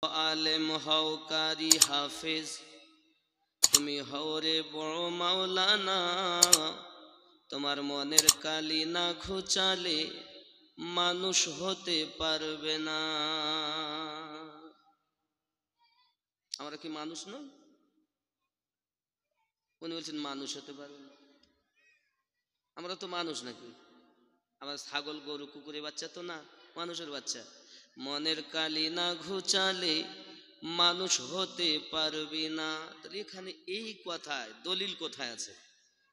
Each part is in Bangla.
আলেম হও কারি হাফেজ, তুমি হও রে বড় মাওলানা। তোমার মনের কালি না ঘুচালে মানুষ হতে পারবে না। আমরা কি মানুষ নই? উনি বলছেন মানুষ হতে পারবে না। আমরা তো মানুষ নাকি? আমার ছাগল গরু কুকুরের বাচ্চা তো না, মানুষের বাচ্চা। মনের কালি না ঘুচালে মানুষ হতে পারবি না। তাহলে এখানে এই কথায় দলিল কোথায় আছে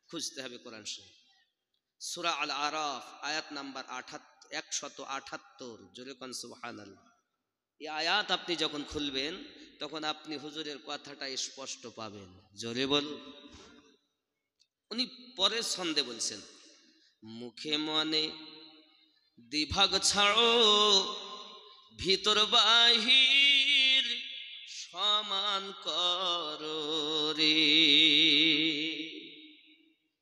খুঁজতে হবে কোরআন শরীফ। সূরা আল আরাফ আয়াত নাম্বার 178। জোরে কোন সুবহানাল্লাহ। এই আয়াত আপনি যখন খুলবেন তখন আপনি হুজুরের কথাটা স্পষ্ট পাবেন। জোরে বলুন। উনি পরের ছন্দে বলছেন, মুখে মনে দ্বিভাগ ছাড়ো, ভিতর বাহির সমান করো রে।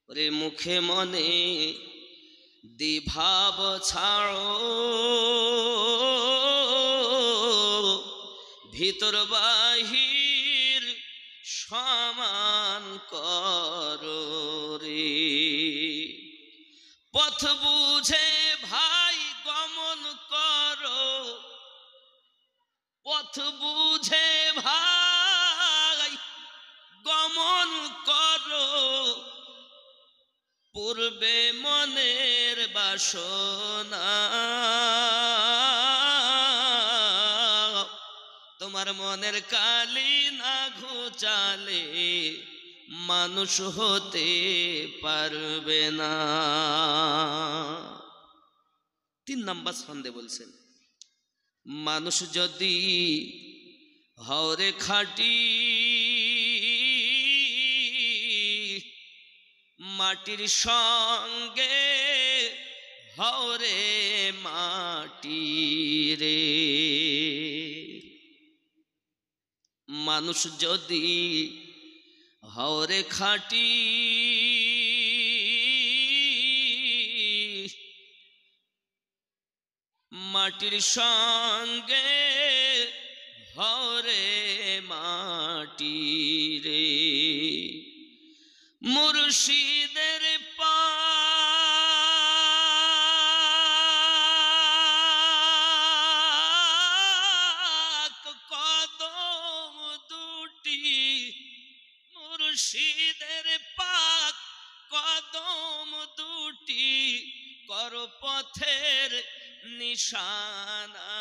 ওরে মুখে মনে দ্বিভাব ছাড়ো, ভিতর বাহির সমান করো রে। পথ বুঝে ভাই গমন করো, পথ বুঝে ভাই গমন করো, পূর্বে মনের বাসনা। তোমার মনের কালি না ঘুচালে মানুষ হতে পারবে না। 3 নাম্বার ছন্দে বলছেন, মানুষ যদি হওরে খাঁটি, মাটির সঙ্গে হওরে মাটি রে। মানুষ যদি হওরে খাঁটি, মাটির সঙ্গে হওরে মাটি রে। মুর্শিদের পাক কদম দুটি, মুর্শিদের পাক কদম দুটি কর পথের নিশানা।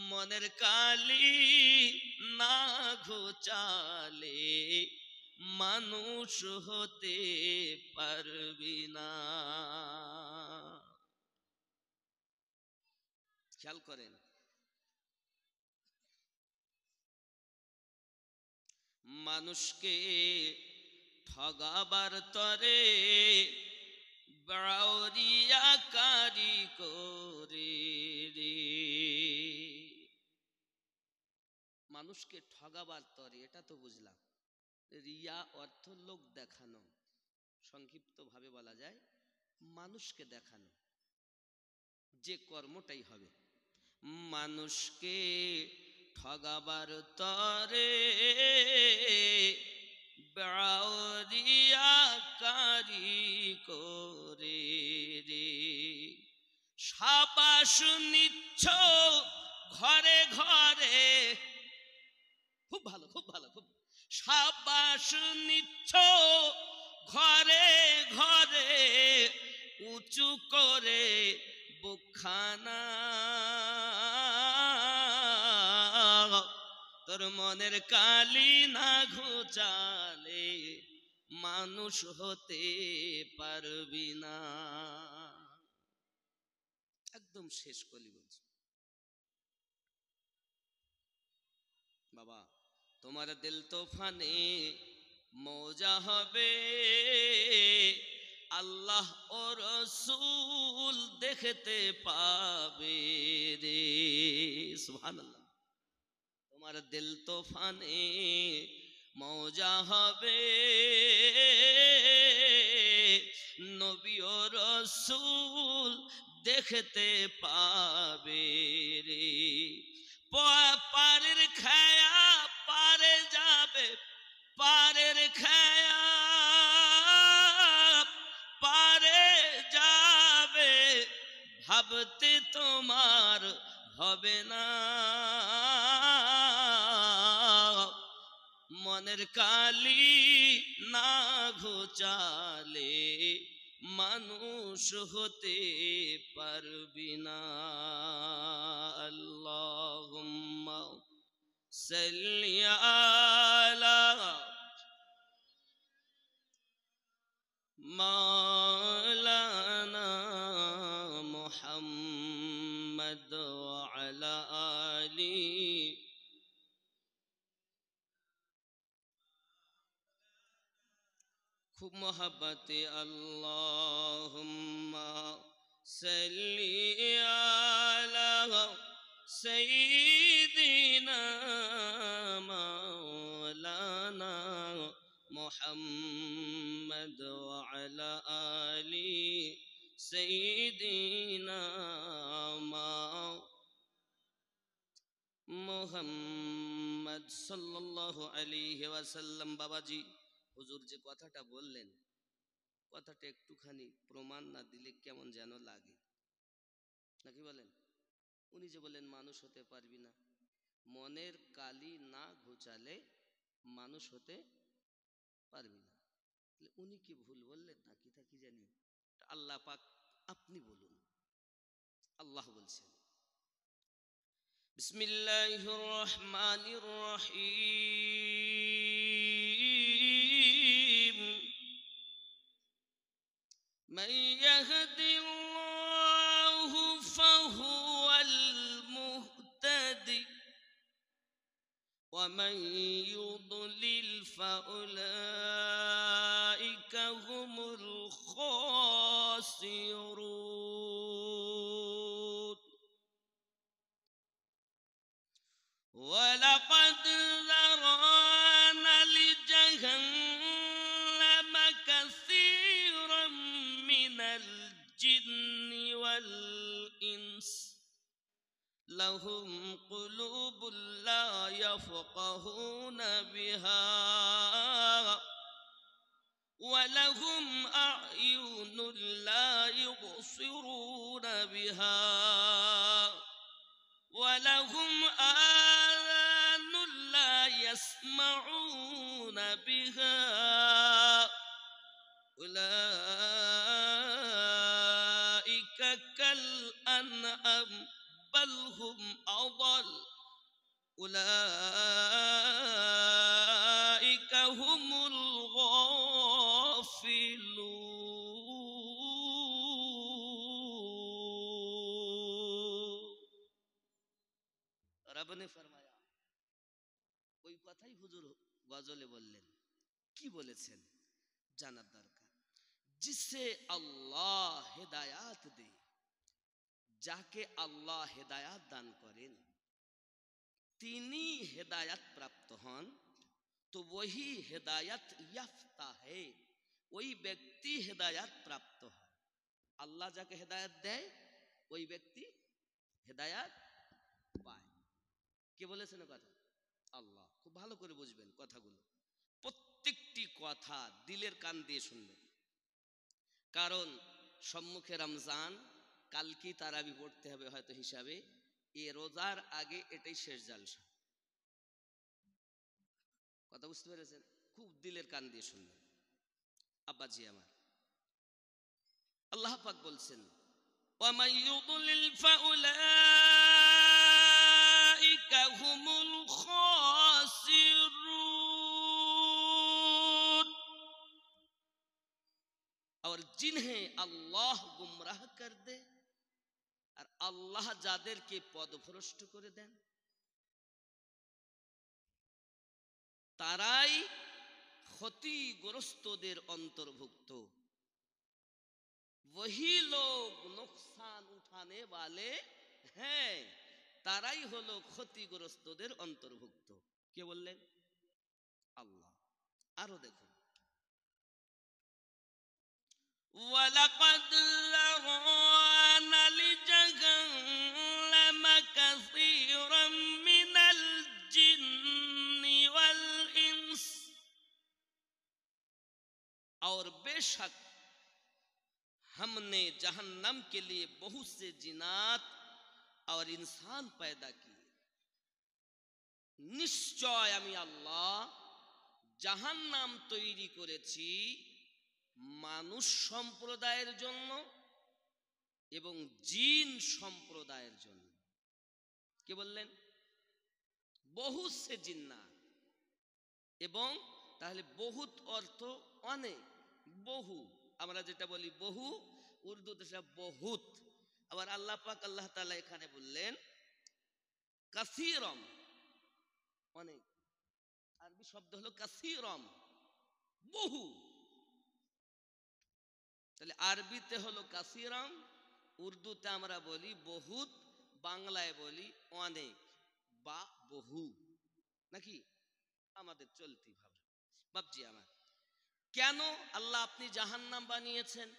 মনের কালি না ঘুচালে মানুষ হতে পারবি না। খেয়াল করেন, মানুষকে ঠগাবার তরে বাউরিয়া কারি করে রে। মানুষকে ঠগাবার তরে, এটা তো বুঝলাম। রিয়া অর্থ লোক দেখানো, সংক্ষিপ্ত ভাবে বলা যায় মানুষকে দেখানো যে কর্মটাই হবে। মানুষকে ঠগাবার তরে বাউরিয়া কারি করে রে। সাবাস নিচ্ছ ঘরে ঘরে, খুব ভালো খুব ভালো খুব। সাবাস নিচ্ছ ঘরে ঘরে, উঁচু করে বুকখানা। তোর মনের কালি না ঘুচালে মানুষ হতে পারবি না। একদম শেষ কলি বলছি, বাবা তোমার দিল তোফানে মজা হবে, আল্লাহ ও রসূল দেখতে পাবে রে। সুবহানাল্লাহ। তোমার দিল তোফানে মজা হবে, নবী ও রসূল দেখতে পাবে রে। পারের খায়া পারে যাবে, পারের খায়া পারে যাবে, ভাবতে তোমার হবে না। মনের কালি না ঘোচালে মানুষ হতে পারবি না। আল্লাহুম্মা সাল্লি আলা মাওলানা মুহাম্মদ ওয়া আলা আলি। খুব মোহাব্বতে আল্লাহুম্মা সাল্লি আলা সাইয়্যিদিনা মাওলানা মুহাম্মদ ওয়া আলা আলি সাইয়্যিদিনা মুহাম্মদ সাল্লাল্লাহু আলাইহি ওয়াসাল্লাম। বাবাজি হুজুর যে কথাটা বললেন, কথাটা একটুখানি প্রমাণ না দিলে কেমন যেন লাগে, নাকি বলেন? উনি যে বললেন মানুষ হতে পারবি না, মনের কালি না ঘোচালে মানুষ হতে পারবি না, উনি কি ভুল বললেন নাকি তা কি জানি? আল্লাহ পাক আপনি বলুন। আল্লাহ বলছেন বিসমিল্লাহির রহমানির রহিম, মান ইয়াহদিল্লাহু ফাহুয়াল মুহতাদি ওয়া মান ইউদ্লিল ফাউলাইকা হুমুল খাসিরুন। ওয়ালাকাদ যারানা লিজাহান্নাম কাসীরাম মিনাল জিন্নি ওয়াল ইনস লাহুম কুলুবুন লা ইয়াফকাহুনা বিহা ওয়া লাহুম আ'য়ুনুন লা ইউবসিরুনা বিহা ওয়া লাহুম আযানুন লা ইয়াসমাউনা বিহা উলাইকা কাল আনআম বাল হুম আদাল উলাইকা হুমুল গাফিলুন। রব ने फरमाया, ওই কথাই হুজুর গজলে বললেন। কি বলেছেন জানার দরকার। जिसे আল্লাহ হেদায়াত দে, যাকে আল্লাহ হেদায়াত দান করেন তিনি হেদায়াত প্রাপ্ত হন, তো वही হেদায়াত ইয়াফতা है, ওই ব্যক্তি হেদায়াত প্রাপ্ত হয়। আল্লাহ যাকে হেদায়াত দেয় ওই ব্যক্তি হেদায়াত পায়। কে বলেছেন কথা? আল্লাহ। খুব ভালো করে বুঝবেন কথাগুলো, প্রত্যেকটি কথা দিলের কান দিয়ে শুনবেন, কারণ সম্মুখে রমজান, কালকে তারাবি পড়তে হবে হয়তো হিসাবে, এ রোজার আগে এটাই শেষ জালসা। কথা বুঝতে পেরেছেন? খুব দিলের কান দিয়ে শুনবেন আব্বাজি আমার। আল্লাহ পাক বলছেন ওয়া মান ইউদ্লিল ফাউলাইকা হুমুল খাসিরুন। और जिन्हें अल्लाह गुमराह कर दे, আর আল্লাহ যাদেরকে পথভ্রষ্ট করে দেন তারাই ক্ষতিগ্রস্তদের অন্তর্ভুক্ত। वही लोग नुकसान उठाने वाले हैं, তারাই হলো ক্ষতিগ্রস্তদের অন্তর্ভুক্ত। কে বললেন? আল্লাহ। আরো দেখুন ওয়ালাকাদ যারানা جهنم كثيرا من الجن والإنس और बेशक हमने जहन्नम के लिए बहुत से जिन्नात और इंसान पैदा किए निश्चय আমি আল্লাহ জাহান্নাম তৈরি করেছি মানুষ সম্প্রদায়ের জন্য এবং জিন সম্প্রদায়ের জন্য কি বললেন বহুত সে জিন্নাত এবং তাহলে বহুত অর্থ অনেক বহু আমরা যেটা বলি বহু উর্দুতে সেটা বহুত আবার আল্লাহ পাক আল্লাহ তাআলা এখানে বললেন কাসীরম অনেক আরবি শব্দ হলো কাসীরম বহু তাহলে আরবিতে হলো কাসীরম উর্দুতে আমরা বলি বহুত বাংলায় বলি অনেক বা বহু নাকি আমাদের চলতি ভাবে বাপজি আমার কেন আল্লাহ আপনি জাহান্নাম বানিয়েছেন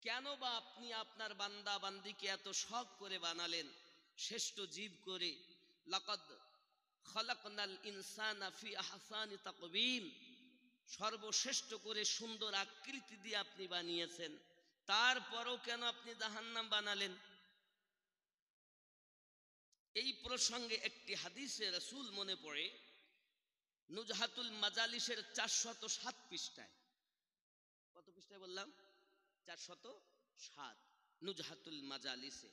কেন বা আপনি আপনার বান্দা বান্দিকে এত শখ করে বানালেন শ্রেষ্ঠ জীব করে লাকাদ খালাকনাল ইনসানা ফি আহসানি তাকবীম সর্বশ্রেষ্ঠ করে সুন্দর আকৃতি দিয়ে আপনি বানিয়েছেন তারপরও কেন আপনি জাহান্নাম বানালেন এই প্রসঙ্গে একটি হাদিসে রাসূল মনে পড়ে নুজহাতুল মাজালিসের 407 পৃষ্ঠায় কত পৃষ্ঠায় বললাম 407 নুজহাতুল মাজালিসে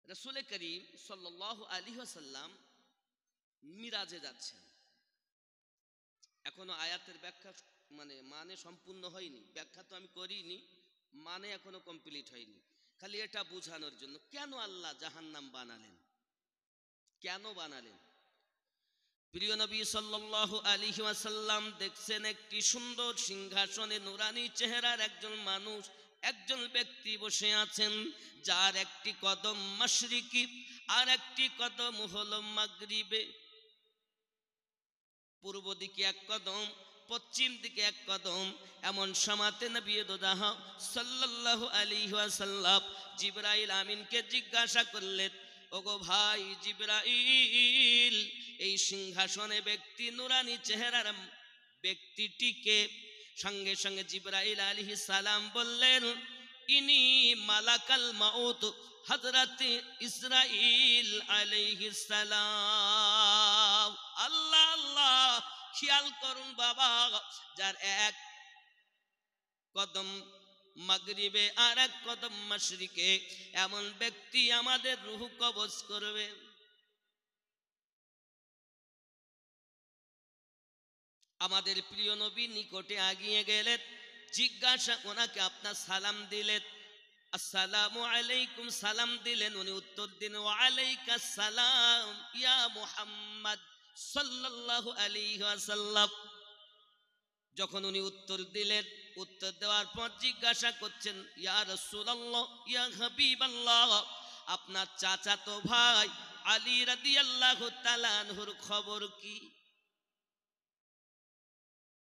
রাসূল করিম সাল্লাল্লাহু আলাইহি ওয়াসাল্লাম মিরাজে যাচ্ছেন এখনো আয়াতের ব্যাখ্যা মানে সম্পূর্ণ হয়নি ব্যাখ্যা তো আমি করিনি মানে এখনো কমপ্লিট হয়নি খালি এটা বোঝানোর জন্য কেন আল্লাহ জাহান্নাম বানালেন কেন বানালেন প্রিয় নবী সাল্লাল্লাহু আলাইহি ওয়াসাল্লাম দেখছেন একটি সুন্দর সিংহাসনে নুরানি চেহারার একজন মানুষ একজন ব্যক্তি বসে আছেন যার একটি কদম মাশরিকি আর একটি কদম হলো মাগরিবে পূর্ব দিকে এক কদম পশ্চিম দিকে এক কদম এমন সময়তে নবী দোদাহ সাল্লাল্লাহু আলাইহি ওয়াসাল্লাম জিবরাইল আমিনকে জিজ্ঞাসা করলেন ওগো ভাই জিবরাইল এই সিংহাসনে ব্যক্তি নুরানি চেহারার ব্যক্তিটিকে সঙ্গে সঙ্গে জিবরাইল আলাইহিস সালাম বললেন ইনি মালাকাল মাউত হযরত ইসরাইল আলাইহিস সালাম আল্লাহ আল্লাহ খেয়াল করুন বাবা যার এক কদম মাগরিবে আর এক কদম মাশরিকে এমন ব্যক্তি আমাদের রূহ কবজ করবে আমাদের প্রিয় নবী নিকটে আগিয়ে গেলেন জিজ্ঞাসা ওনাকে আপনার সালাম দিলেন আসসালামু আলাইকুম সালাম দিলেন উনি উত্তর দিলেন ওয়া আলাইকাস সালাম ইয়া মুহাম্মদ সাল্লাল্লাহু আলাইহি ওয়াসাল্লাম যখন উনি উত্তর দিলেন উত্তর দেওয়ার পর জিজ্ঞাসা করছেন ইয়া রাসূলুল্লাহ ইয়া হাবিবাল্লাহ আপনার চাচাতো ভাই আলী রাদিয়াল্লাহু তাআলা আনহুর খবর কি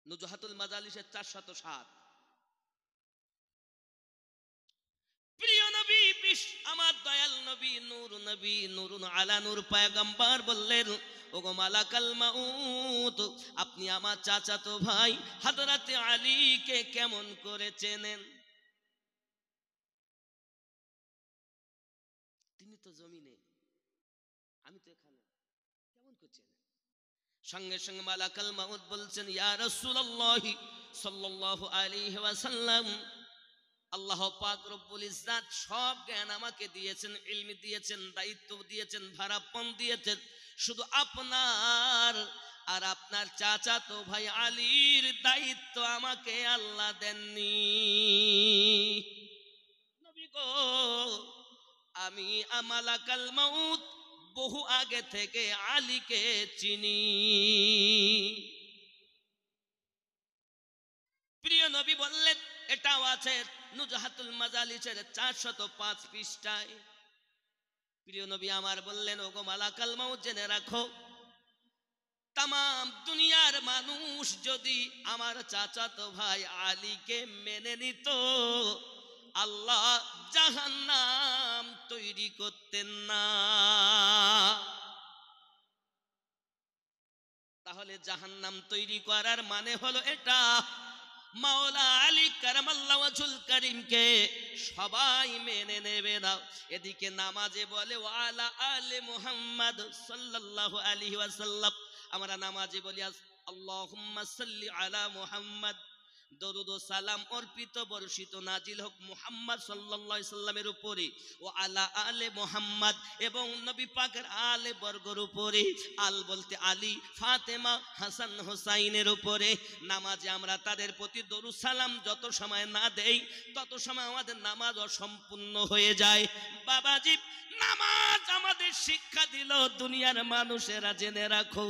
নুজহাতুল মাজালিসের 407 প্রিয় নবী আমার দয়াল নবী নূরুন আলা নূর পয়গম্বর বললেন ওগো মালাকাল মাউত আপনি আমার চাচাতো ভাই হযরত আলীকে কেমন করে চেনেন তিনি তো জমিনে আমি তো এখানে কেমন করে চেনেন সঙ্গে সঙ্গে মালাকাল মাউত বলছেন ইয়া রাসূলুল্লাহ সাল্লাল্লাহু আলাইহি ওয়াসাল্লাম আল্লাহ পাক রব্বুল ইজ্জাত সব জ্ঞান আমাকে দিয়েছেন ইলম দিয়েছেন দায়িত্ব দিয়েছেন ভারাপন দিয়েছেন শুধু আপনার আর আপনার চাচাতো ভাই আলীর দায়িত্ব আমাকে আল্লাহ দেননি নবী গো আমি মালাকাল মাউত বহু আগে থেকে আলীকে চিনি প্রিয় নবী বললেন এটাও আছে নুজহাতুল মাজালিসের 405 পৃষ্ঠায় প্রিয় নবী আমার বললেন ওগো মালাকাল মাউত জেনে রাখো তাম দুনিয়ার মানুষ যদি আমার চাচাতো ভাই আলীকে মেনে নিত আল্লাহ জাহান্নাম তৈরি করতেন না। তাহলে জাহান্নাম তৈরি করার মানে হলো এটা, মাওলা আলী কারামাল্লাহু ওয়াজহুল কারীমকে সবাই মেনে নেবে না। এদিকে নামাজে বলে ওয়ালা আলে মুহাম্মদ সাল্লাল্লাহু আলাইহি ওয়াসাল্লাম, আমরা নামাজে বলি আল্লাহুম্মা সাল্লি আলা মুহাম্মদ, দরুদ ও সালাম অর্পিত বর্ষিত নাজিল হোক মুহাম্মদ সাল্লাল্লাহু আলাইহি সাল্লামের উপরে, ও আলা আলে মুহাম্মদ, এবং নবী পাকের আলে বর্গের উপরে। আল বলতে আলী, ফাতেমা, হাসান হোসাইনের উপরে। নামাজে আমরা তাদের প্রতি দরুদ সালাম যত সময় না দেই তত সময় আমাদের নামাজ অসম্পূর্ণ হয়ে যায়। বাবাজি, নামাজ আমাদের শিক্ষা দিল দুনিয়ার মানুষেরা জেনে রাখো,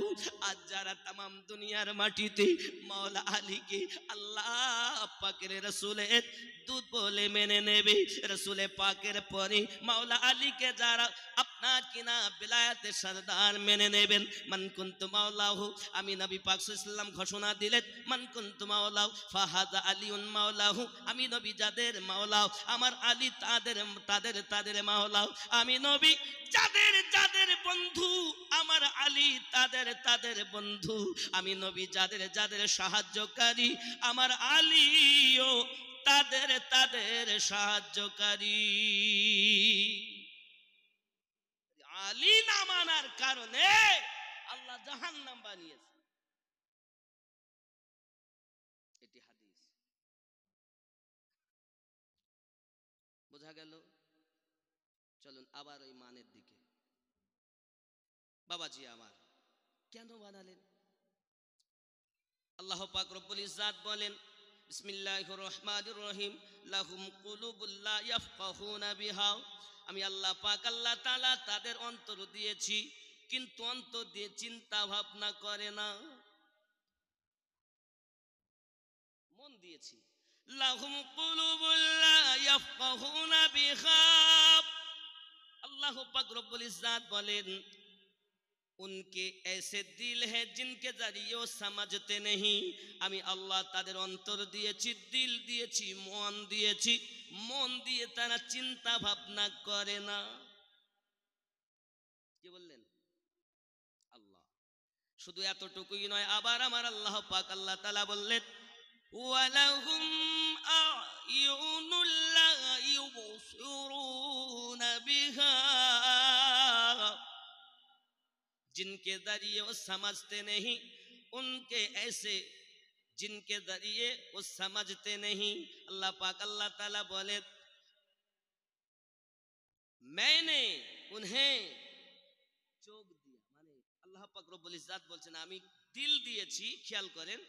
আজ যারা তামাম দুনিয়ার মাটিতে মাওলা আলীকে আল্লাহ পাকের রাসূলের দুধ বলে মেনে নেবে, রাসূলে পাকের পরে মাওলা আলীকে যারা আপনার কিনা বিলায়াতের সরদার মেনে নেবেন, মান কুনতু মাওলাহু, আমি নবী পাক সাল্লাল্লাহু আলাইহি ওয়াসাল্লাম ঘোষণা দিলেন, মান কুনতু মাওলাহু ফাহাদা আলিউন মাওলাহু, আমি নবী যাদের মাওলাও আমার আলী তাদের তাদের তাদের মাওলাও, আমি নবী যাদের যাদের বন্ধু আমার আলী তাদের তাদের বন্ধু, আমি নবী যাদের যাদের সাহায্যকারী আমার আলীও তাদের তাদের সাহায্যকারী। আলী না মানার কারণে আল্লাহ জাহান্নাম বানিয়েছে, এটি হাদিস। বোঝা গেল? চলুন আবার ওই মানের দিকে। বাবাজি আমার, কেন বানালেন? আল্লাহ পাক রব্বুল ইজ্জাত বলেন, বিসমিল্লাহির রহমানির রহিম, লাহুম কুলুবুল লা ইয়াফকাহুনা বিহা, আমি আল্লাহ পাক আল্লাহ তাআলা তাদের অন্তর দিয়েছি কিন্তু অন্তর দিয়ে চিন্তা ভাবনা করে না। মন দিয়েছি, লাহুম কুলুবুল লা ইয়াফকাহুনা বিহা, अल्लाह पाक रब्बुल इज्जत बोलें उनके ऐसे दिल है जिनके जरिए वो समझते नहीं, আমি আল্লাহ তাদের অন্তর দিয়েছি, দিল দিয়েছি, মন দিয়েছি, মন দিয়ে তারা চিন্তা ভাবনা করে না। কি বললেন? আল্লাহ। শুধু এতটুকুই নয়, আবার আমার আল্লাহ পাক আল্লাহ তাআলা বললেন ওয়ালাহুম আ'য়ুনুল লা युबसिरून बिहा, जिनके जरिए वो समझते नहीं, उनके ऐसे जिनके जरिए वो समझते नहीं। अल्लाह पाक अल्लाह ताला बोले मैंने उन्हें चोख दिया, माने अल्लाह पाक रब्बुल इज्जत बोलছেন আমি দিল দিয়েছি। খেয়াল করেন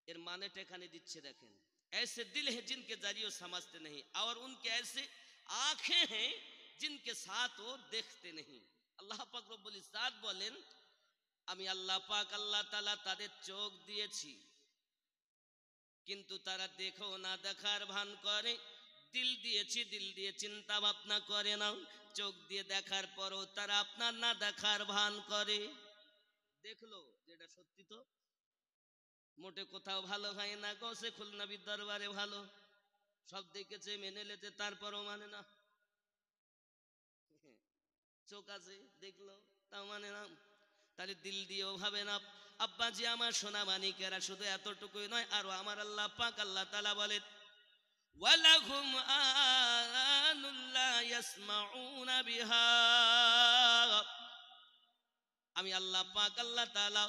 এর মানেটা এখানে দিচ্ছে, দেখেন, ऐसे दिल है जिनके जरिए समझते नहीं और उनके ऐसे आंखें हैं जिनके साथ वो देखते नहीं। अल्लाह पाक रब्बुल इज्जत बोलें আমি আল্লাহ পাক আল্লাহ তাআলা তাদের চোখ দিয়েছি কিন্তু তারা দেখো না দেখার ভান করে, দিল দিয়েছি দিল দিয়ে চিন্তা ভাবনা করে না, চোখ দিয়ে দেখার পরও তারা আপনার না দেখার ভান করে। দেখলো যেটা সত্যি তো মোটে কোথাও ভালো হয় না, গৌসে খুলনাবির দরবারে ভালো, সব দেখেছে মেনে লেতে, তারপরও মানে না। চোখ আছে দেখলো তাও মানে না, তাহলে দিল দিয়েও ভাবে না। আব্বাজি আমার সোনা মানিকেরা, শুধু এতটুকুই নয়, আরো আমার আল্লাহ পাক আল্লাহ তাআলা বলেন ওয়ালাহুম আযানুল লা ইয়াসমাউনা বিহা, আমি আল্লাহ পাক আল্লাহ তাআলা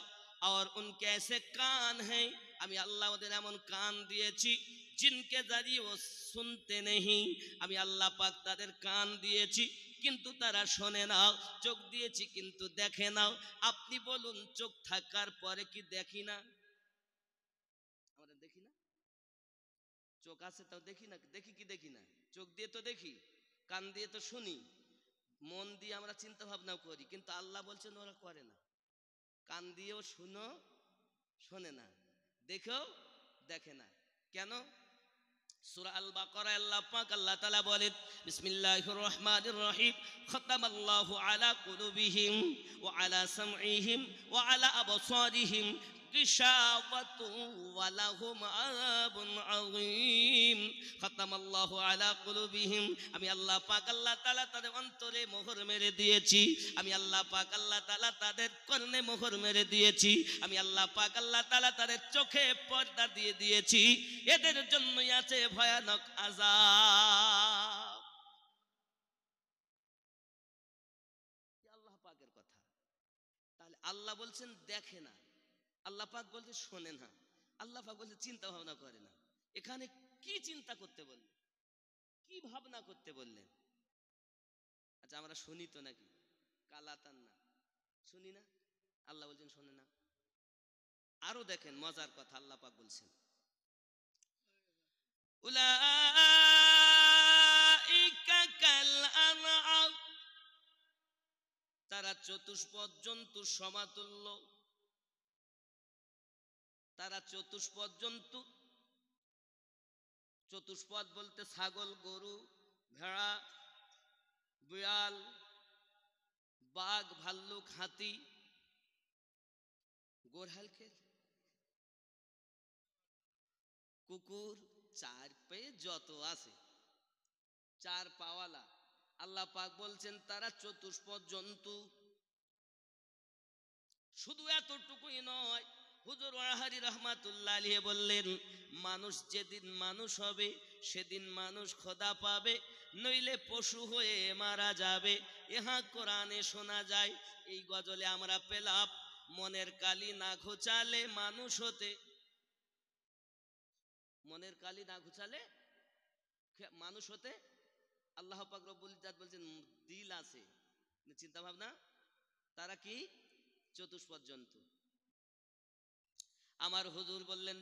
और उनके ऐसे कान हैं, আমি আল্লাহ ওদের এমন কান দিয়েছি जिनके जरिए वो सुनते नहीं, আমি আল্লাহ পাক তাদের কান দিয়েছি কিন্তু তারা শোনে না, চোখ দিয়েছি কিন্তু দেখে না। আপনি বলুন চোখ থাকার পরে কি দেখি না? আমরা দেখি না? চোখ আছে তাও দেখি না? দেখি কি দেখি না? চোখ দিয়ে তো দেখি, কান দিয়ে তো শুনি, মন দিয়ে আমরা চিন্তা ভাবনা করি, কিন্তু আল্লাহ বলছেন ওরা করে না। কান দিয়েও শুনো, শোনে না, দেখেও দেখে না। কেন? সূরা আল বাকারা আল্লাহ পাক আল্লাহ তাআলা বলেন বিসমিল্লাহির রহমানির রহিম খতামাল্লাহু আলা কুলুবিহিম ওয়া আলা সামঈহিম ওয়া আলা আবসারিহিম গিশাওয়াতু ওয়া লাহুম আযাবুন আযীম। খাতামাল্লাহু আলা কুলুবিহিম, আমি আল্লাহ পাক আল্লাহ তাআলা তাদের অন্তরে মোহর মেরে দিয়েছি। আমি আল্লাহ পাক আল্লাহ তাআলা তাদের কর্ণে মোহর মেরে দিয়েছি। আমি আল্লাহ পাক আল্লাহ তাআলা তাদের চোখে পর্দা দিয়ে দিয়েছি। এদের জন্যই আছে ভয়ানক আযাব। আল্লাহ পাকের কথা। তাহলে আল্লাহ বলছেন দেখে না, আল্লাহ পাক বলছে শোনে না, আল্লাহ পাক বলছে চিন্তা ভাবনা করে না। এখানে কি চিন্তা করতে বললেন, কি ভাবনা করতে বললেন? আচ্ছা আমরা শুনি তো নাকি? কালাতান না, শুনি না? আল্লাহ বলছেন শোনে না। আরো দেখেন মজার কথা, আল্লাহ পাক বলছেন উলাইকা কাল আনআম, তারা চতুষ্পদ জন্তুর সমাতুল্য। তারা চতুষ্পদ জন্তু, চতুষ্পদ বলতে ছাগল, গরু, ভেড়া, বিড়াল, বাঘ, ভাল্লুক, হাতি, গোরহালকে, কুকুর, চার পায়ে যত আছে, চার পাওয়ালা, আল্লাহ পাক বলছেন তারা চতুষ্পদ জন্তু। শুধু এতটুকুই নয়, হুজুর ওয়াহারি রাহমাতুল্লাহ আলাইহি বললেন মানুষ যেদিন মানুষ হবে সেদিন মানুষ খোদা পাবে, নইলে পশু হয়ে মারা যাবে। ইহা কোরআনে শোনা যায়। এই গজলে আমরা পেলাম মনের কালি না ঘুচালে মানুষ হতে, মনের কালি না ঘুচালে মানুষ হতে। আল্লাহ পাক রব্বুল ইজ্জাত বলছেন দিল আছে, চিন্তা ভাবনা। তারা কি? চতুষ্পদ জন্তু। আমার হুজুর বললেন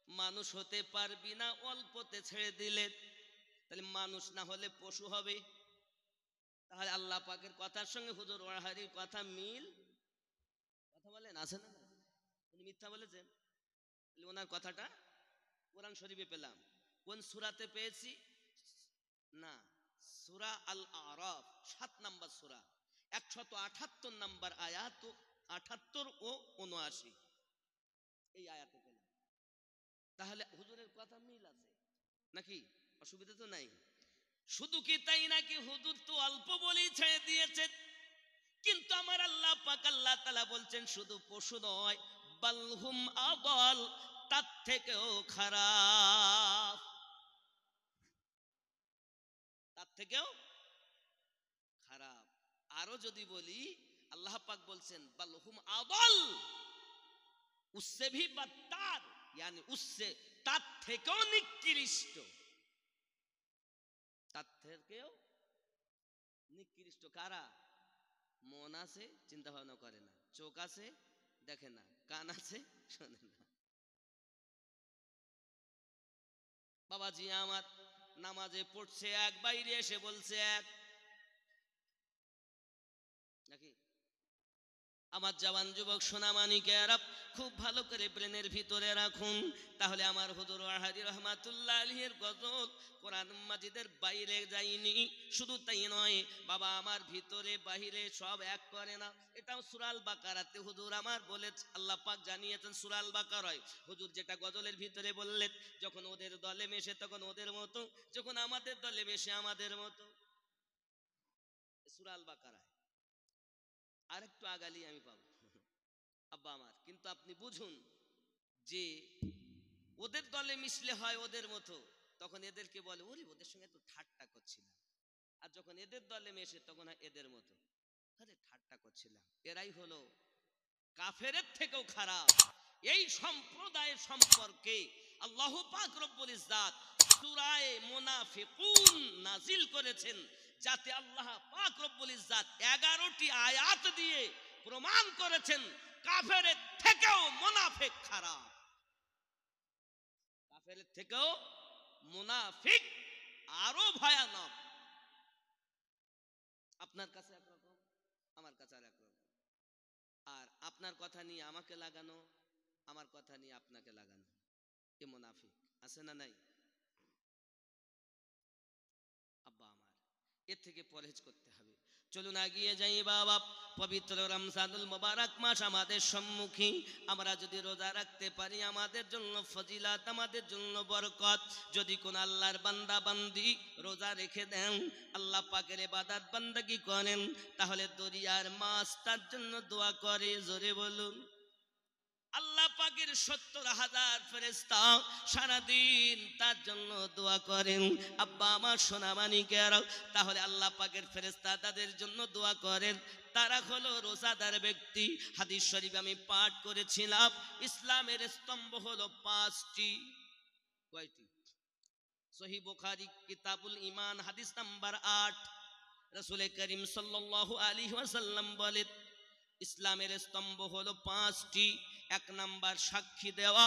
মানুষ হতে পারবি না, অল্পতে ছেড়ে দিলে। তাহলে মানুষ না হলে পশু হবে। তাহলে আল্লাহ পাকের কথার সঙ্গে হুজুর ওয়াহারির কথা মিল। কথা বলেন আছে না? উনি মিথ্যা বলেছেন? ওনার কথাটা কোরআন শরীফে পেলাম। কোন সূরাতে পেয়েছি? না, সূরা আল আরাফ ৭ নম্বর সূরা, ১৭৮ নম্বর আয়াত, ৭৮ ও ৭৯ এই আয়াতে পেলাম। তাহলে হুজুরের কথা মিল আছে নাকি? অসুবিধা তো নাই। শুধু কি তাই নাকি, হুজুর তো অল্প বলেই ছেড়ে দিয়েছেন, কিন্তু আমার আল্লাহ পাক আল্লাহ তাআলা বলছেন শুধু পশু নয়, বালহুম আদাল, তার থেকেও খারাপ, তার থেকেও খারাপ। আরো যদি বলি, আল্লাহ পাক বলছেন বালহুম আদাল, উসসে ভি বদতার, यानी উসসে তার থেকেও নিকৃষ্ট, তার থেকেও নিকৃষ্ট। কারা? মন আছে, চিন্তা ভাবনা করে না, চোখ আছে, দেখে না, কান আছে, শোনে না। বাবাজি আমার নামাজে পড়ছে এক, বাইরে এসে বলছে এক, নাকি? আমার জওয়ান যুবক সোনামানিকেরা খুব ভালো করে ব্রেনের ভিতরে রাখুন। তাহলে আমার হুজুর ওয়াহারি রহমাতুল্লাহ আলাইহির গজল কোরআন মাজিদের বাইরে যায়নি। শুধু তাই নয়, বাবা আমার ভিতরে বাহিরে সব এক করে না। এটাও সূরা আল বাকারাতে হুজুর আমার বলে আল্লাহ পাক জানিয়েছেন সূরা আল বাকারায় হুজুর যেটা গজলের ভিতরে বললেন, যখন ওদের দলে মেশে তখন ওদের মতো, যখন আমাদের দলে মেশে আমাদের মতো। সূরা আল বাকারায় আর একটু আগালি আমি পাবো আব্বা আমার। কিন্তু আপনি বুঝুন যে ওদের দলে মিশলে হয় ওদের মতো, তখন এদেরকে বলে ওরে ওদের সঙ্গে তো ঠাট্টা করছিলাম। আর যখন এদের দলে মেশে তখন হয় এদের মতো, আরে ঠাট্টা করছিলাম। এরাই হলো কাফেরের থেকেও খারাপ। এই সম্প্রদায়ের সম্পর্কে আল্লাহ পাক রব্বুল ইজ্জাত সূরা মুনাফিকুন নাজিল করেছেন, যাতে আল্লাহ পাক রব্বুল ইজ্জাত 11টি আয়াত দিয়ে প্রমাণ করেছেন কাফেরের থেকেও মুনাফিক খারাপ, কাফেরের থেকেও মুনাফিক আরো ভয়ানক। আপনার কাছে একরকম, আমার কাছে আর একরকম। আর আপনার কথা নিয়ে আমাকে লাগানো, আমার কথা নিয়ে আপনাকে লাগানো, এ মুনাফিক আছে না নাই? আব্বা আমার এর থেকে পরহেজ করতে হবে। চলুন এগিয়ে যাই বাবা। পবিত্র রমজানুল মুবারক মাস আমাদের সম্মুখে, আমরা যদি রোজা রাখতে পারি আমাদের জন্য ফজিলাত, আমাদের জন্য বরকত। যদি কোন আল্লাহর বান্দা বান্দি রোজা রেখে দেন, আল্লাহ পাকের ইবাদত বান্দাগি করেন, তাহলে দরিয়ার মাছ তার জন্য দোয়া করে। জোরে বলুন। আল্লাহ পাকের ৭০,০০০ ফেরেশতা সারাদিন তার জন্য দোয়া করেন। আব্বা আমার সোনা মানিকেরা, তাহলে আল্লাহ পাকের ফেরেশতা তাদের জন্য দোয়া করেন। তারা হলো রোজাদার ব্যক্তি। হাদিস শরীফ আমি পাঠ করেছিলাম, ইসলামের স্তম্ভ হলো ৫টি। কয়টি? সহিহ বুখারী কিতাবুল ঈমান হাদিস নাম্বার ৮। রাসূল করিম সাল্লাল্লাহু আলাইহি ওয়াসাল্লাম বলেন, ইসলামের স্তম্ভ হলো ৫টি। ১ নাম্বার সাক্ষী দেওয়া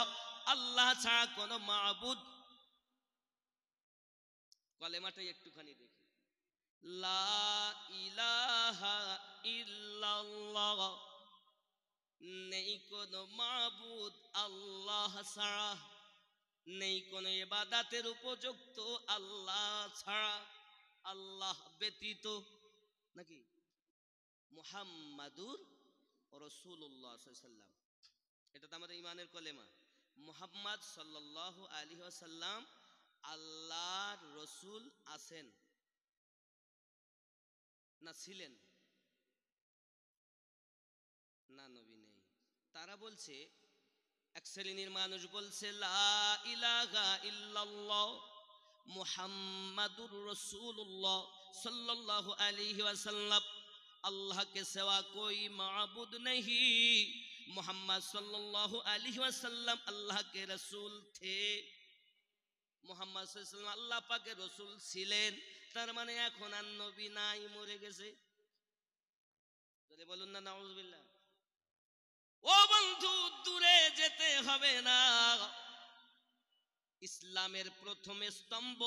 আল্লাহ ছাড়া কোনো মাবুদ। কলেমাটাই একটুখানি দেখি, লা ইলাহা ইল্লাল্লাহ, নেই কোনো মাবুদ আল্লাহ ছাড়া, নেই কোনো ইবাদতের উপযুক্ত আল্লাহ ছাড়া, আল্লাহ ব্যতীত, নাকি মুহাম্মাদুর রাসূলুল্লাহ সাল্লাল্লাহু আলাইহি ওয়াসাল্লাম। এটা তো আমাদের ইমানের কলেমা। মুহাম্মদ সাল্লাল্লাহু আলাইহি ওয়াসাল্লাম আল্লাহর রসুল আছেন না ছিলেন? না, নবী নেই। তারা বলছে, এক শ্রেণীর মানুষ বলছে লা ইলাহা ইল্লাল্লাহ মুহাম্মাদুর রাসূলুল্লাহ সাল্লাল্লাহু আলাইহি ওয়াসাল্লাম, अल्लाह के सिवा कोई माबूद नहीं। मोहम्मद सल्लल्लाहु अलैहि वसल्लम अल्लाह के रसूल थे। मोहम्मद सल्लल्लाहु अलैहि वसल्लम अल्लाह पाके रसूल ছিলেন, তার মানে এখন আর নবী নাই, মরে গেছে। যদি বলুন না নাউজুবিল্লাহ। ও বন্ধু, দূরে যেতে হবে না। ইসলামের প্রথম স্তম্ভ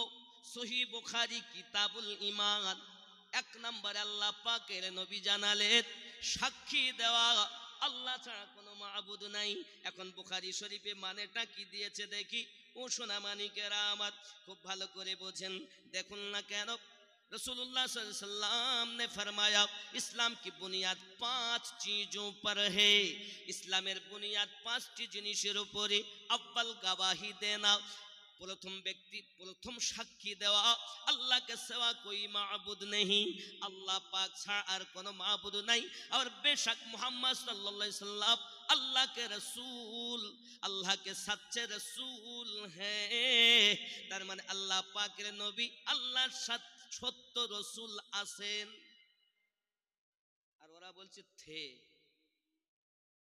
সহিহ বুখারী কিতাবুল ঈমান। ১ নম্বর আল্লাহ পাকের নবী জানালেন সাক্ষী দেওয়া আল্লাহ ছাড়া কোনো মাবুদ নাই। এখন বুখারী শরীফে মানেটা কি দিয়েছে দেখি। ও সোনা মানিকেরা আমার, খুব ভালো করে বোঝেন। দেখুন না কেন रसूलुल्लाह सल्लल्लाहु अलैहि वसल्लम ने फरमाया इस्लाम की बुनियाद 5 चीजों पर है। इस्लामेर बुनियाद 5टी जिनिसेर उपरे। अव्वल गवाही देना, प्रथम व्यक्ति प्रथम साक्षी देवा अल्लाह के सिवा कोई माबूद नहीं, अल्लाह पाक छाड़ा और कोनो माबूद नहीं, और बेशक मोहम्मद सल्लल्लाहु अलैहि वसल्लम अल्लाह के रसूल, अल्लाह के सच्चे रसूल हैं। तार माने अल्लाह पाकेर नबी, अल्लाह सत्य रसूल आছেন। और ওরা বলছে थे,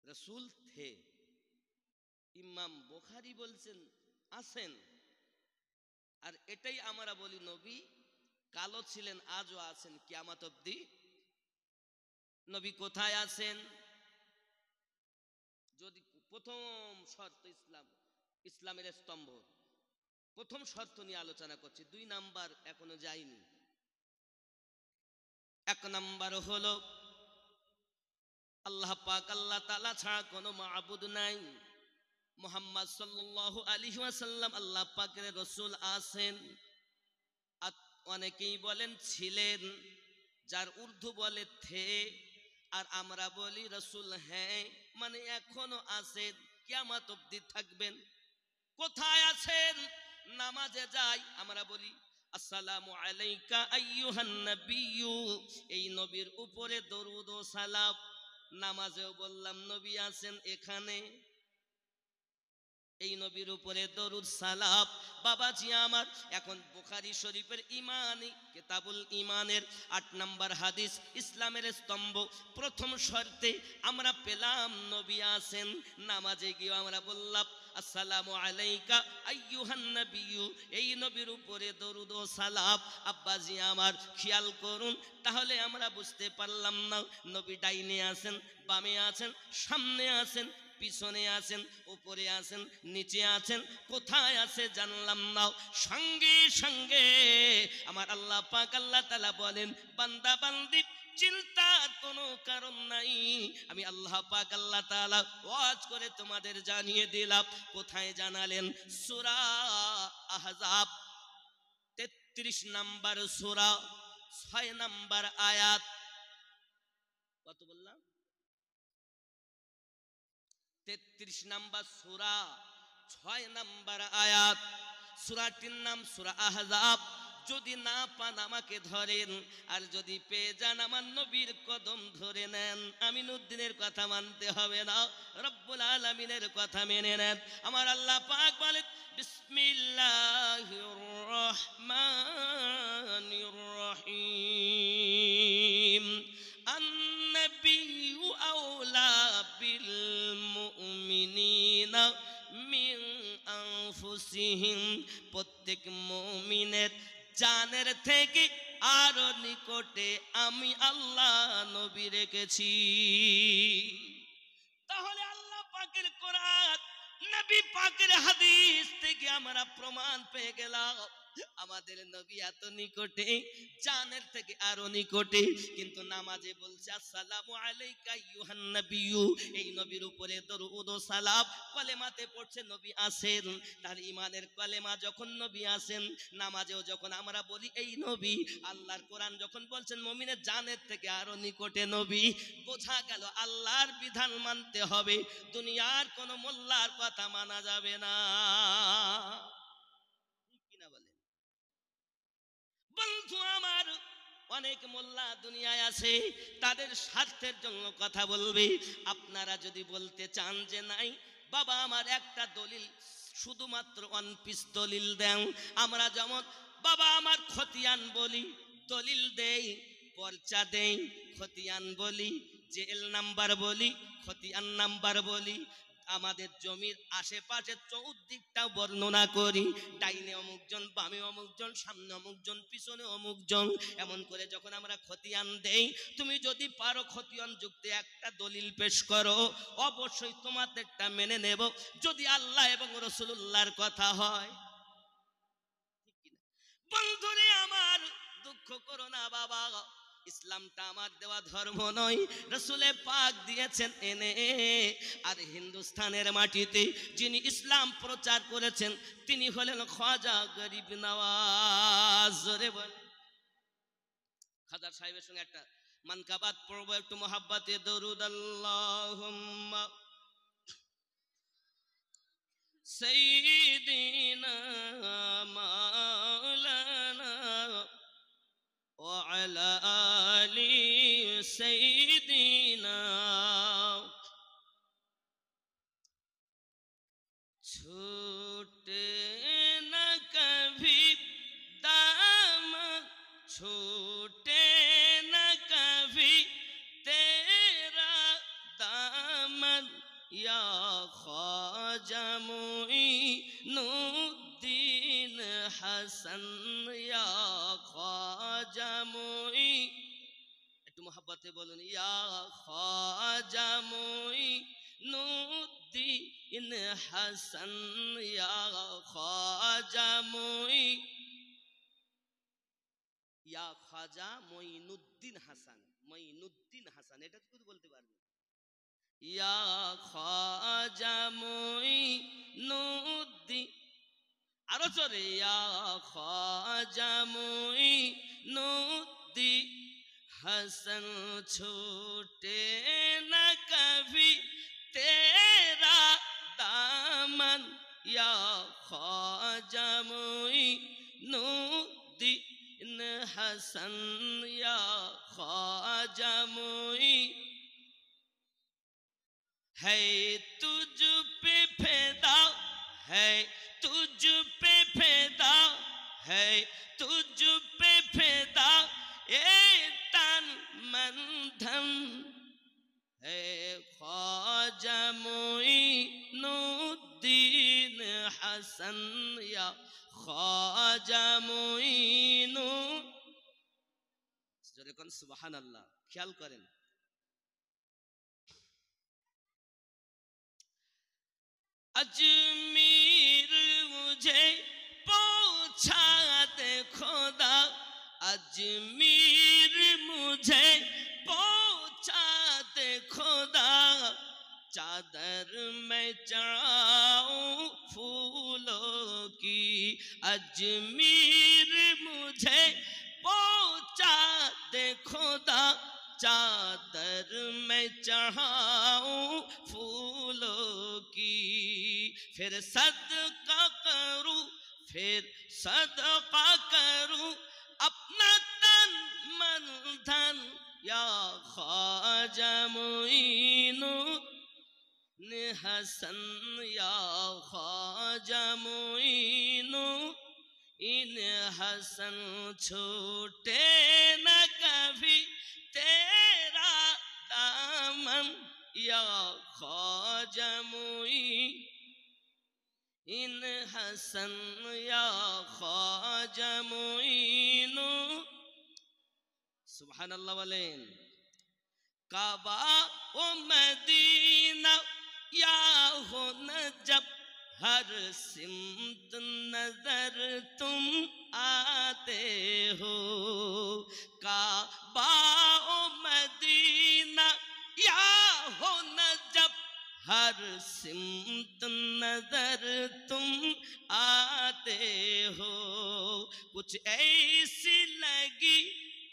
रसूल थे। इमाम बुखारी বলছেন আছেন। আর এটাই আমরা বলি নবী কালো ছিলেন, আজও আছেন কিয়ামত অবধি। নবী কোথায় আছেন? যদি প্রথম শর্ত ইসলামের স্তম্ভ, প্রথম শর্ত নিয়ে আলোচনা করছি। 2 নাম্বার এখনো যায়নি। 1 নাম্বার হলো আল্লাহ পাক, আল্লাহ তাআলা ছাড়া কোনো মাবুদ নাই। মোহাম্মদ সাল্লাল্লাহু আলাইহি ওয়াসাল্লাম আল্লাহ পাকের রাসূল আছেন। অনেকেই বলেন ছিলেন, যার উর্দু বলে থে, আর আমরা বলি রাসূল হ্যাঁ, মানে এখনো আছেন, কিয়ামত অবধি থাকবেন। কোথায় আছেন? নামাজে যাই আমরা বলি আসসালামু আলাইকা আইয়ুহান নবিয়্যু, এই নবীর উপরে দরুদ ও সালাম। নামাজেও বললাম নবী আছেন এখানে, এই নবীর উপরে দরুদ সালাম। বাবাজি আমার, এখন বুখারী শরীফের ইমানি কিতাবুল ঈমানের 8 নম্বর হাদিস, ইসলামের স্তম্ভ প্রথম শর্তে আমরা পেলাম নবী আছেন। নামাজে গিয়ে আমরা বললাম আসসালামু আলাইকা আইয়ুহান নবিয়্যু, এই নবীর উপরে দরুদ ও সালাম। আব্বাজি আমার খেয়াল করুন, তাহলে আমরা বুঝতে পারলাম না নবী ডাইনে আছেন, বামে আছেন, সামনে আছেন, পিছনে আছেন, উপরে আছেন, নিচে আছেন, কোথায় আছে জানলাম না। সঙ্গে সঙ্গে আমার আল্লাহ পাক আল্লাহ তাআলা বলেন, বান্দা বান্দি চিন্তার কোনো কারণ নাই, আমি আল্লাহ পাক আল্লাহ তাআলা ওয়াজ করে তোমাদের জানিয়ে দিলাম। কোথায় জানালেন? সূরা আহজাব 33 নম্বর সূরা 6 নম্বর আয়াত। কত কত বললাম? 33 নাম্বার সূরা, 6 নাম্বার আয়াত। সূরাটির নাম সূরা আহজাব। যদি না পান আমাকে ধরেন, আর যদি পেয়ে যান আমার নবীর কদম ধরে নেন। আমিনউদ্দিনের কথা মানতে হবে না, রব্বুল আলামিনের কথা মেনে নেন। আমার আল্লাহ পাক বলেন বিসমিল্লাহির রহমানির রহিম। আন-নাবিয়্যু আওলা বিল মুমিনিনা মিন আনফুসিহিম। প্রত্যেক মুমিনের জানের থেকে আরো নিকটে আমি আল্লাহ নবী রেখেছি। তাহলে আল্লাহ পাকের কোরআন, নবী পাকের হাদিস থেকে আমরা প্রমাণ পেয়ে গেলাম আমাদের নবী এত নিকটে, জানের থেকে আরো নিকটে। কিন্তু নামাজে বলছে আসসালামু আলাইকা আইয়ুহান নাবিয়্যু, এই নবীর উপরে দরুদ ও সালাম। কলেমাতে পড়ছে নবী আসেন, তার ইমানের কলেমা যখন নবী আসেন, নামাজেও যখন আমরা বলি এই নবী, আল্লাহর কোরআন যখন বলছেন মুমিনের জানের থেকে আরো নিকটে নবী, বোঝা গেল আল্লাহর বিধান মানতে হবে, দুনিয়ার কোনো মোল্লার কথা মানা যাবে না। কিনা বলেন বন্ধু আমার? অনেক মোল্লা দুনিয়ায় আছে, তাদের স্বার্থের জন্য কথা বলবে। আপনারা যদি বলতে চান যে নাই বাবা আমার একটা দলিল, শুধুমাত্র ওয়ান পিস দলিল দেন। আমরা যেমন বাবা আমার খতিয়ান বলি, দলিল দেই, পর্চা দেই, খতিয়ান বলি, জেল নাম্বার বলি, খতিয়ান নাম্বার বলি। আমাদের জমির আশেপাশে চৌদিকটা বর্ণনা করি, ডাইনে অমুকজন, বামে অমুকজন, সামনে অমুকজন, পিছনে অমুকজন। এমন করে যখন আমরা খতিয়ান দেই, তুমি যদি পারো খতিয়ান যুক্ত একটা দলিল পেশ করো, অবশ্যই তোমাদেরটা মেনে নেব, যদি আল্লাহ এবং রাসূলুল্লাহর কথা হয়। বন্ধুরে আমার, দুঃখ করো না বাবা, ইসলামটা আমার দেওয়া ধর্ম নয়, রাসূলে পাক দিয়েছেন এনে। আর হিন্দুস্তানের মাটিতে যিনি ইসলাম প্রচার করেছেন তিনি হলেন খাজা গরিব নওয়াজ। রে বল, খাজা সাহেবের সঙ্গে একটা মানকাবাত পড়বো, একটু মোহাব্বতে দরুদ। আল্লাহুম্মা সাইয়্যিদিনা মাওলানা ওয়া আলা আলি সাইয়্যিদিনা। छूटे न कभी दामन, छूटे न कभी तेरा दामन, या ख्वाजा मुईनुद्दीन हसन, या ख्वाजा मुई, একটু মোহাব্বতে বলুন, ইয়া খ্বাজা মুঈনুদ্দীন হাসান, ইয়া খ্বাজা ইয়া খ্বাজা মুঈনুদ্দীন হাসান। মুঈনুদ্দীন হাসান এটা তো বলতে পারবেন, ইয়া খ্বাজা মুঈনুদ্দীন। আরো জোরে, ইয়া খ্বাজা মুঈনুদ্দীন हसन, छूटे न कभी तेरा दामन, या ख्वाजा मुईनुद्दीन हसन, या ख्वाजा मुई। है तुझ पे फिदा, है तुझ पे फिदा, है तुझ पे फिदा ए तन मन धन, है ख्वाजा मुईनुद्दीन हसन, या ख्वाजा मुईनु। জোরে কোন সুবহানাল্লাহ। খেয়াল করেন, अजमीर मुझे पहुंचा दे खुदा, अजमीर मुझे पहुंचा दे खुदा, चादर में चढ़ाऊं फूलों की, अजमीर मुझे पहुंचा दे खुदा, चादर में चढ़ाऊं फूलों की, फिर सदका करूं, फिर सदका करूं अपना तन मन धन, या ख्वाजा मुईनु हसन, या ख्वाजा मुईनु इन हसन, छूटे न कभी तेरा दामन, या ख्वाजा मुईन इन हसन, या ख्वाजा मुईनु। सुभान अल्लाह बोलें। काबा ओ मदीना या हो नजब, हर सिमत नजर तुम आते हो। काबा ओ मदीना या हो नजब, हर सिमत नजर तुम आते हो। कुछ ऐसी लगी,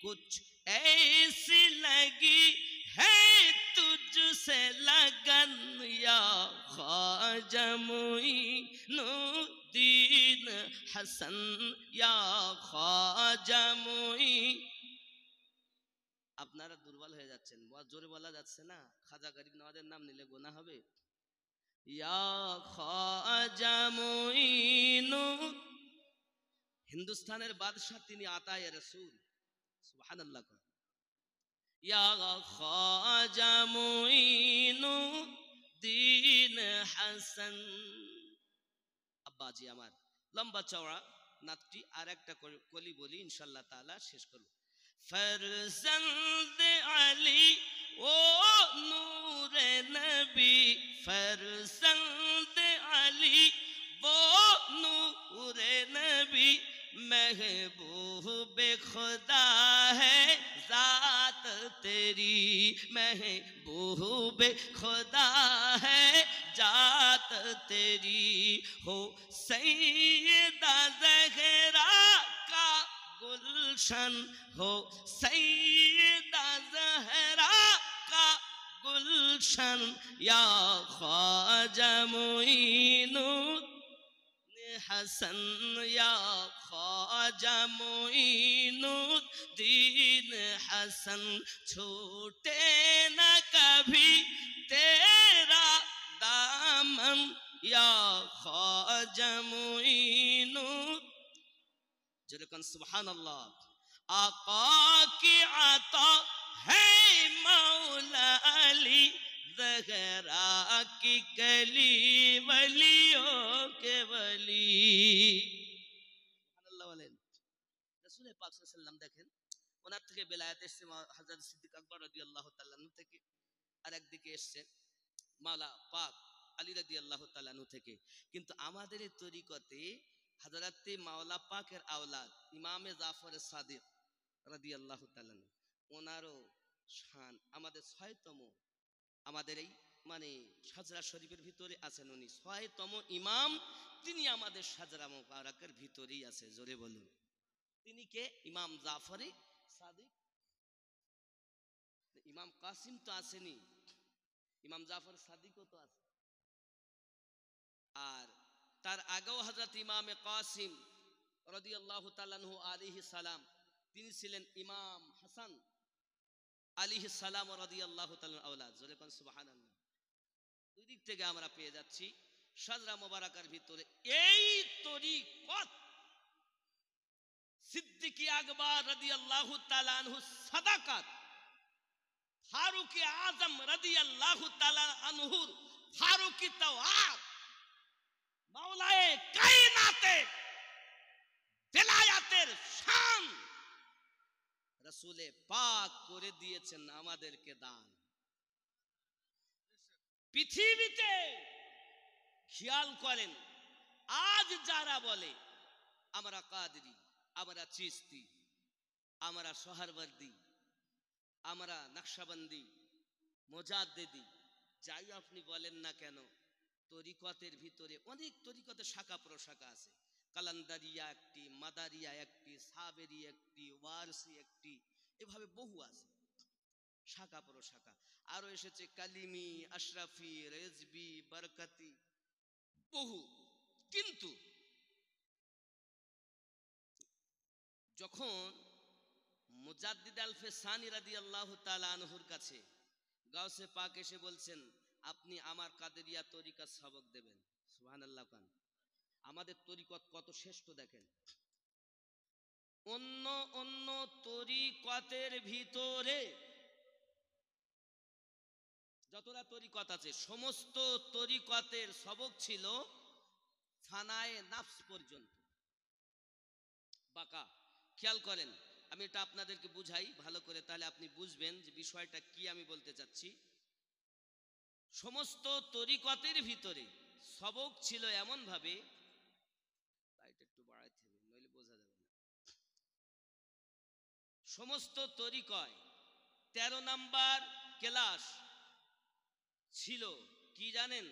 कुछ ऐसी लगी है तुझसे लगन, या ख्वाजा मुईनुद्दीन हसन, या ख्वाजा मुईन। আপনারা দুর্বল হয়ে যাচ্ছেন, জোরে বলা যাচ্ছে না, খাজা গরিব নওয়াজের নাম নিলে গোনা হবে। ইয়া খ্বাজা মুঈনু, হিন্দুস্তানের বাদশাহ তিনি আতায়ে রাসূল। সুবহানাল্লাহ। ইয়া খ্বাজা মুঈনুদ্দীন হাসান। আব্বাজি আমার, লম্বা চওড়া নাতটি আর একটা কলি বলি ইনশাআল্লাহ তাআলা শেষ করব। फरजंद अली ओ नूरे नबी, फरजंद अली वो नूरे नबी, महबूब खुदा है जात तेरी, महबूब खुदा है जात तेरी। हो सैयदा ज़हरा का गुलशन, हो सैयदा ज़हरा का गुलशन, या ख्वाजा मुईनुद्दीन हसन, या ख्वाजा मुईनुद्दीन हसन, छूटे न कभी तेरा दामन, या ख्वाजा मुईनुद्दीन। जलकन सुभान अल्लाह। आका की आता है मौला अली, ज़हरा की कली वलियों के वली। सुभान अल्लाह बोलें। रसूल पाक सल्लल्लाहु अलैहि वसल्लम देखें, ওনার থেকে বেলায়েত এসেছে হযরত সিদ্দিক আকবর রাদিয়াল্লাহু তাআলা আনহু থেকে, আর একদিকে এসেছে মাওলা পাক আলী রাদিয়াল্লাহু তাআলা আনহু থেকে। কিন্তু আমাদের এই তরিকতে হযরত মাওলা পাকের আওলাদ ইমামে জাফর সাদিক রাদিয়াল্লাহু তাআলা ওনারও শান আমাদের ৬তম, আমাদের এই মানে সাজরা শরীফের ভিতরে আছেন উনি ৬তম ইমাম, তিনি আমাদের সাজরা মুবারাকের ভিতরেই আছে। জোরে বলুন তিনি কে? ইমাম জাফরি সাদিক। ইমাম কাসিম তো আসেনি, ইমাম জাফর সাদিকও তো আছে। আর তার আগেও হযরত ইমামে কাসিম রাদিয়াল্লাহু তাআলা আনহু আলাইহিস সালাম, তিনি ছিলেন ইমাম হাসান আলাইহিস সালাম রাদিয়াল্লাহু তাআলা আওলাদ। জোরে কোন সুবহানাল্লাহ। দুই দিক থেকে আমরা পেয়ে যাচ্ছি সাজরা মুবারাকার ভিতরে এই তরিকত সিদ্দিক আকবর রাদিয়াল্লাহু তাআলা আনহু সাদাকাত, ফারুক আজম রাদিয়াল্লাহু তাআলা আনহু ফারুকি তাওয়াত, মাওলায়ে কায়নাতের বেলায়াতের শান রাসূলে পাক করে দিয়েছেন আমাদেরকে দান। পৃথিবীতে খেয়াল করেন আজ যারা বলে আমরা কাদরি, আমরা চিশতি, আমরা সোহরওয়ার্দী, আমরা নকশবন্দি, মুজাদ্দিদি, যাই আপনি বলেন না কেন, তরিকতের ভিতরে অনেক তরিকতের শাখা প্রশাখা আছে। কালান্দারিয়া একটি, মাদারিয়া একটি, সাবেরি একটি, ওয়ারসি একটি, এভাবে বহু আছে। শাখা প্রশাখা আরো এসেছে কালিমি, আশরাফি, রেজবি, বরকতি, বহু। কিন্তু যখন মুজাদ্দিদ আলফে সানি রাদিয়াল্লাহু তাআলা আনহুর কাছে গাউসে পাক এসে বলছেন, আপনি আমার কাদেরিয়া তরিকা সবক দেবেন। সুবহানাল্লাহ খান। আমাদের তরিকত কত শ্রেষ্ঠ দেখেন। অন্য অন্য তরিকতের ভিতরে যতটা তরিকত আছে সমস্ত তরিকতের সবক ছিল ফানায়ে নাফস পর্যন্ত বাঁকা। খেয়াল করেন, আমি এটা আপনাদেরকে বুঝাই ভালো করে, তাহলে আপনি বুঝবেন যে বিষয়টা কি আমি বলতে চাচ্ছি। সমস্ত তরিকতের ভিতরে সবক ছিল এমন ভাবে, লাইট একটু বাড়াইতে হবে নইলে বোঝা যাবে না। সমস্ত তরিকয় 13 নাম্বার ক্লাস ছিল কি জানেন?